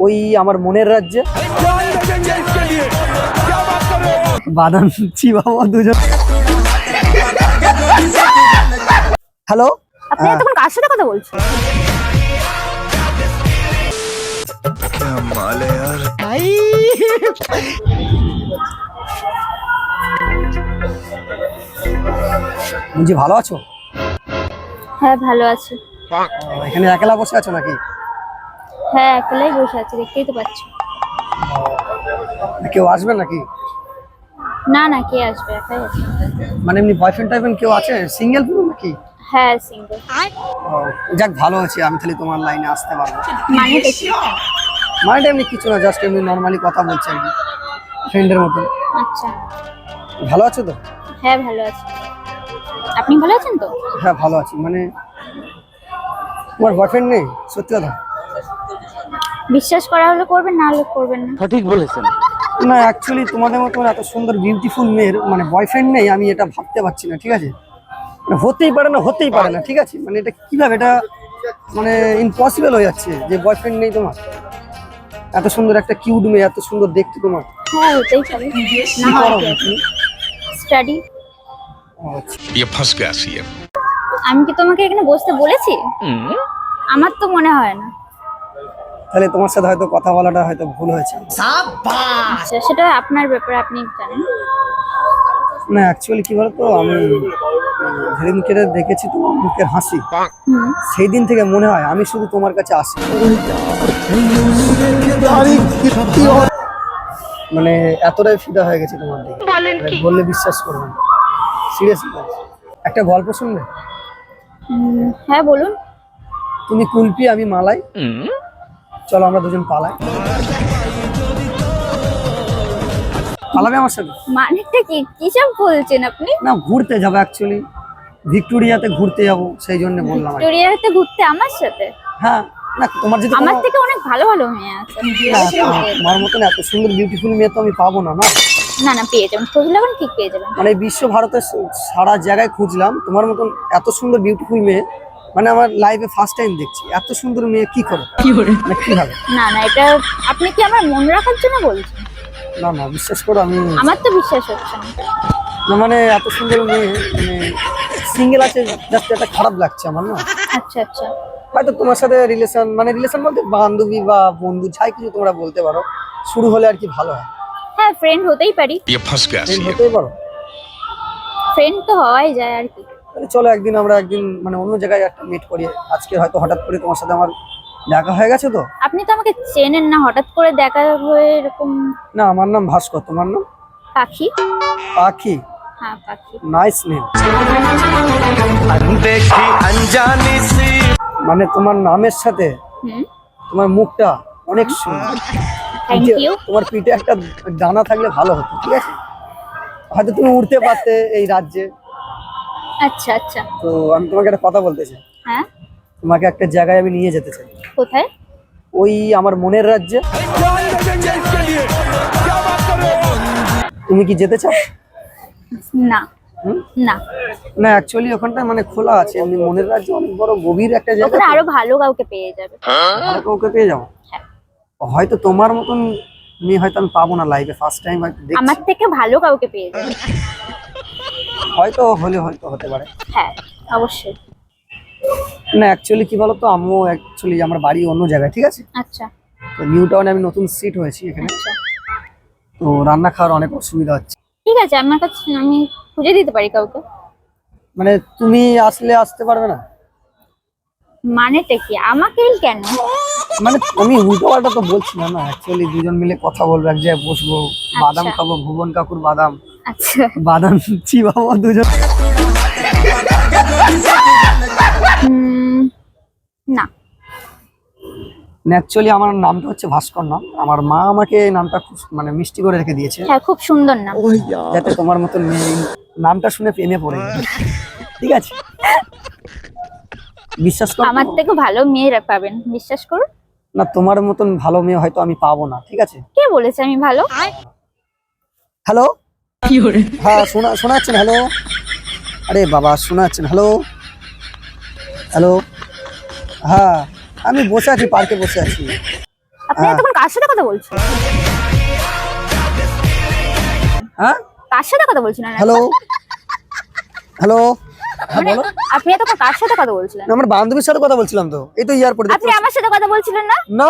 ওই আমার মনের রাজ্যে বাদাম চিবাবো দুজন। হ্যালো, আপনি এতক্ষণ কার সাথে কথা বলছেন? বুঝি ভালো আছো? হ্যাঁ ভালো আছি। এখানে একলা বসে আছো নাকি? হ্যাঁ একলাই বসে আছি, দেখতেই তো পাচ্ছি। কেউ আসবে নাকি? না না, কে আসবে, একাই আছি। মানে এমনি বয়ফ্রেন্ড টাইফ্রেন্ড কেউ আছে? সিঙ্গেল পুরো নাকি? হ্যাঁ সিঙ্গেল। যাক ভালো আছে, আমি তাহলে তোমার লাইনে আসতে পারবো। মানে দেখি। মানে এমনি কিছু না, জাস্ট এমনি নর্মালি কথা বলছি আর কি, ফ্রেন্ডের মতন। আচ্ছা। ভালো আছো তো? হ্যাঁ ভালো আছি। আপনি ভালো আছেন তো? হ্যাঁ ভালো আছি। মানে তোমার বয়ফ্রেন্ড নেই? সত্যি কথা? বিশ্বাস করা হলে করবেন, না হলে করবেন না। সঠিক বলেছেন। না অ্যাকচুয়ালি তোমাদের মতো এত সুন্দর বিউটিফুল মেয়ের মানে বয়ফ্রেন্ড নেই, আমি এটা ভাবতে পারছি না। ঠিক আছে, মানে হতেই পারে না, হতেই পারে না। ঠিক আছে, মানে এটা কিভাবে, এটা মানে ইম্পসিবল হয়ে যাচ্ছে যে বয়ফ্রেন্ড নেই তোমার। এত সুন্দর একটা কিউট মেয়ে, এত সুন্দর দেখতে তোমার। হ্যাঁ হতেই পারে। কি না করো হয় তুমি? স্টাডি। আচ্ছা, ये फंस गया सीएम। আমি কি তোমাকে এখানে বসতে বলেছি? আমার তো মনে হয় না। তাহলে তোমার সাথে হয়তো কথা বলাটা হয়তো ভুল হয়েছে। আচ্ছা, সেটা আপনার ব্যাপারে, আপনি জানেন। না অ্যাকচুয়ালি কি বলতো, আমি যেদিনকে দেখেছি তোমার মুখের হাসি, সেই দিন থেকে মনে হয় আমি শুধু তোমার কাছে আসি। মানে এতটাই ফিদা হয়ে গেছে তোমার দিকে, বললে বিশ্বাস করবে না, সিরিয়াসলি। একটা গল্প শুনবে? হ্যাঁ বলুন। তুমি কুলপি, আমি মালাই, চলো আমরা দুজন পালাই। পালাবে আমার সাথে? মানেটা কি, কিসব বলছেন আপনি? না ঘুরতে যাবো, অ্যাকচুয়ালি ভিক্টোরিয়াতে ঘুরতে যাবো, সেই জন্য বললাম আর কি। ভিক্টোরিয়াতে ঘুরতে আমার সাথে? হ্যাঁ, না তোমার যদি আমার কোনো- থেকে অনেক ভালো ভালো মেয়ে আছে। না, তোমার মতন এত সুন্দর বিউটিফুল মেয়ে তো আমি পাবো না। না না না, পেয়ে যাবেন, খোঁজ লাগান ঠিক পেয়ে যাবেন। মানে বিশ্ব ভারতের সারা জায়গায় খুঁজলাম, তোমার মতন এত সুন্দর বিউটিফুল মেয়ে মানে আমার লাইফে ফার্স্ট টাইম দেখছি। এত সুন্দর মেয়ে কি করে, মানে কিভাবে? না না, এটা আপনি কি আমার মন রাখার জন্য বলছেন? না না, বিশ্বাস করো, আমি আমার তো বিশ্বাস হচ্ছে না। না, মানে এত সুন্দর মেয়ে, মানে সিঙ্গেল আছে, জাস্ট এটা খারাপ লাগছে আমার। না আচ্ছা আচ্ছা। হয়তো তোমার সাথে রিলেশন, মানে রিলেশন বলতে বান্ধবী বা বন্ধু, যাই কিছু তোমরা বলতে পারো, শুরু হলে আর কি ভালো হয়। হ্যাঁ ফ্রেন্ড হতেই পারি। ये फंस गया এই सीएम। হতেই পারো। ফ্রেন্ড তো হওয়াই যায় আর কি। তাহলে চলো একদিন আমরা মানে অন্য জায়গায় একটা মিট করি। আজকে হয়তো হঠাৎ করে তোমার সাথে আমার দেখা হয়ে গেছে তো। আপনি তো আমাকে চেনেন না, হঠাৎ করে দেখা হয়ে এরকম। না আমার নাম ভাস্কর, তোমার নাম? পাখি। পাখি? হ্যাঁ পাখি। Nice name. মানে তোমার নামের সাথে তোমার মুখটা অনেক সুন্দর। Thank you. তোমার পিঠে একটা ডানা থাকলে ভালো হতো। ঠিক আছে, হয়তো তুমি উড়তে পারতে এই রাজ্যে। আচ্ছা আচ্ছা। তো আমি তোমাকে একটা কথা বলতে চাই, হ্যাঁ তোমাকে একটা জায়গায় আমি নিয়ে যেতে চাই। কোথায়? ওই আমার মনের রাজ্যে। তুমি কি যেতে চাও? না হুম? না, না অ্যাকচুয়ালি ওখানটা মানে খোলা আছে, এমনি মনের রাজ্যে অনেক বড় গভীর একটা জায়গা। ওখানে আরো ভালো কাউকে পেয়ে যাবে। ভালো কাউকে পেয়ে যাবো। হ্যাঁ। হয়তো তোমার মতন মেয়ে হয়তো আমি পাবো না লাইফে, ফার্স্ট টাইম হয়তো দেখছি। আমার থেকে ভালো কাউকে পেয়ে যাবে। হয়তো হলে হয়তো হতে পারে। হ্যাঁ অবশ্যই। না অ্যাকচুয়ালি কি বলতো, আমিও অ্যাকচুয়ালি আমার বাড়ি অন্য জায়গায়। ঠিক আছে, আচ্ছা তো নিউ টাউনে আমি নতুন সিট হয়েছি এখানে, আচ্ছা। তো রান্না খাওয়ার অনেক অসুবিধা হচ্ছে। ঠিক আছে, আমার কাছে আমি খুঁজে দিতে পারি কাউকে। মানে তুমি আসলে আসতে পারবে না? মানেটা কি, আমাকেই কেন? মানে আমি উল্টো পাল্টা তো বলছি না। না অ্যাকচুয়ালি দুজন মিলে কথা বলবো, এক জায়গায় বসবো, বাদাম খাবো, ভুবন কাকুর বাদাম, আচ্ছা। বাদাম চিবাবো দুজন। না অ্যাকচুয়ালি আমার নামটা হচ্ছে ভাস্কর নাম। আমার মা আমাকে এই নামটা খুব মানে মিষ্টি করে রেখে দিয়েছে, হ্যাঁ খুব সুন্দর নাম। যাতে তোমার মতন মেয়ে এই নামটা শুনে প্রেমে পড়ে যায়। ঠিক আছে, বিশ্বাস করো। আমার থেকে ভালো মেয়েরা পাবেন, বিশ্বাস করুন। না তোমার মতন ভালো মেয়ে হয়তো আমি পাবো না। ঠিক আছে, কে বলেছে আমি ভালো? হ্যালো, হ্যাঁ শোনা যাচ্ছেন? হ্যালো, আরে বাবা শোনা যাচ্ছেন? হ্যালো হ্যালো, হ্যাঁ আমি বসে আছি, পার্কে বসে আছি। আপনি হ্যাঁ। এতক্ষণ কার সাথে কথা বলছেন? হ্যাঁ কার সাথে কথা বলছিলেন? হ্যালো হ্যালো হ্যাঁ মানে বলো। আপনি এতক্ষণ কার সাথে কথা বলছিলেন? না, আমার বান্ধবীর সাথে কথা বলছিলাম তো, এই তো এয়ারপোর্টে। আপনি আমার সাথে কথা বলছিলেন না? না,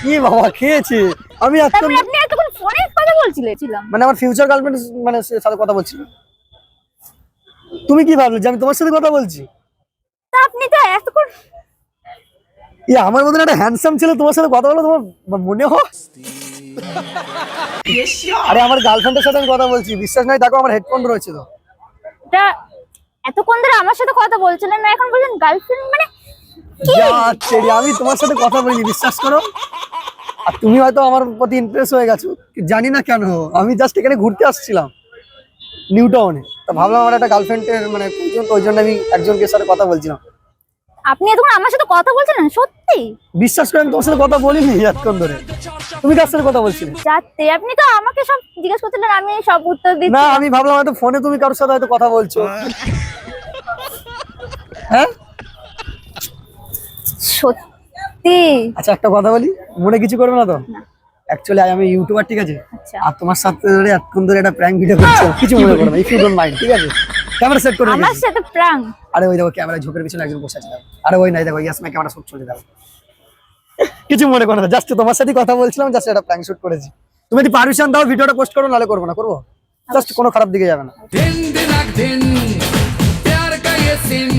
কি বাবা খেয়েছি আমি তার এখন, মানে আপনি এতক্ষণ ফোনে কথা বলছিলেন? মানে আমার ফিউচার গার্লফ্রেন্ড মানে সাথে কথা বলছি। তুমি কি ভাবলে যে আমি তোমার সাথে কথা বলছি? তা আপনি তো এতক্ষণ আমার মতন একটা হ্যান্ডসাম ছেলে তোমার সাথে কথা বলো তোমার মনে হয়? আরে আমার গার্লফ্রেন্ডের সাথে আমি কথা বলছি, বিশ্বাস নাই দেখো আমার হেডফোন রয়েছে তো। এটা এতক্ষণ ধরে আমার সাথে কথা বলছিলেন না, এখন বলছেন গার্লফ্রেন্ড, মানে কি? যা ছেড়ে আমি তোমার সাথে কথা বলিনি, বিশ্বাস করো। আর তুমি হয়তো আমার প্রতি ইমপ্রেস হয়ে গেছো, জানি না কেন। আমি জাস্ট এখানে ঘুরতে আসছিলাম নিউ টাউনে, তো ভাবলাম আমার একটা গার্লফ্রেন্ডের মানে প্রয়োজন, তো ওই জন্য আমি একজনের সাথে কথা বলছিলাম। আপনি এতক্ষণ আমার সাথে কথা বলছিলেন সত্যি? বিশ্বাস করে আমি তোমার সাথে কথা বলিনি এতক্ষণ ধরে। তুমি কার সাথে কথা বলছিলে? যাতে আপনি তো আমাকে সব জিজ্ঞেস করছিলেন, আমি সব উত্তর না, দিচ্ছি। আমি ভাবলাম হয়তো ফোনে তুমি কারোর সাথে হয়তো কথা বলছো। হ্যাঁ সত্যি? আচ্ছা একটা কথা বলি, মনে কিছু করবে না তো? না। অ্যাকচুয়ালি আমি ইউটিউবার, ঠিক আছে? আচ্ছা। আর তোমার সাথে ধরে এতক্ষণ ধরে একটা প্র্যাঙ্ক ভিডিও করছি, কিছু মনে করো না, ইফ ইউ ডোন্ট মাইন্ড, ঠিক আছে? ক্যামেরা সেট করে আমার রেখেছি। সাথে প্রাঙ্ক? আরে ওই দেখো ক্যামেরা ঝোপের পিছনে একজন বসে আছে, আরে ওই নাই দেখো, ইয়াসমা ক্যামেরা শুট চলে যাবে। কিছু মনে করো না, জাস্ট তোমার সাথে কথা বলছিলাম, জাস্ট একটা প্র্যাঙ্ক শুট করেছি। তুমি যদি পারমিশন দাও ভিডিওটা পোস্ট করো, নালে করবো না, করবো জাস্ট কোনো খারাপ দিকে যাবে না। दिन दिन दिन प्यार का ये सीन